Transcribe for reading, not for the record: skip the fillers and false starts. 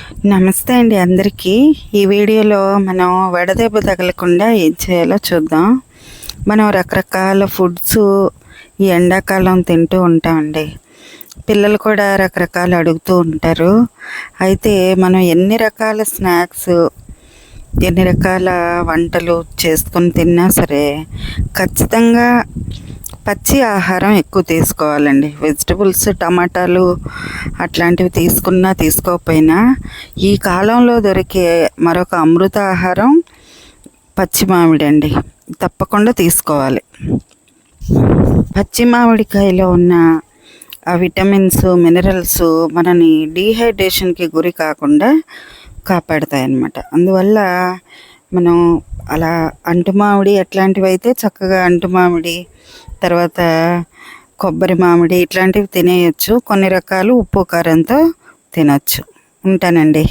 నమస్తే అండి అందరికీ. ఈ వీడియోలో మనం వడదెబ్బ తగలకుండా ఏం చేయాలో చూద్దాం. మనం రకరకాల ఫుడ్స్ ఈ ఎండాకాలం తింటూ ఉంటామండి. పిల్లలు కూడా రకరకాలు అడుగుతూ ఉంటారు. అయితే మనం ఎన్ని రకాల స్నాక్స్, ఎన్ని రకాల వంటలు చేసుకొని తిన్నా సరే ఖచ్చితంగా పచ్చి ఆహారం ఎక్కువ తీసుకోవాలండి. వెజిటబుల్స్, టమాటాలు అట్లాంటివి తీసుకున్నా తీసుకోకపోయినా ఈ కాలంలో దొరికే మరొక అమృత ఆహారం పచ్చి మామిడి అండి. తప్పకుండా తీసుకోవాలి. పచ్చి మామిడికాయలో ఉన్న ఆ విటమిన్స్, మినరల్స్ మనని డీహైడ్రేషన్కి గురి కాకుండా కాపాడుతాయి అన్నమాట. అందువల్ల మనం అలా అంటు మామిడి అట్లాంటివి అయితే చక్కగా అంటు మామిడి, తర్వాత కొబ్బరి మామిడి ఇట్లాంటివి తినేయచ్చు. కొన్ని రకాలు ఉప్పు కారంతో తినచ్చు. ఉంటానండి.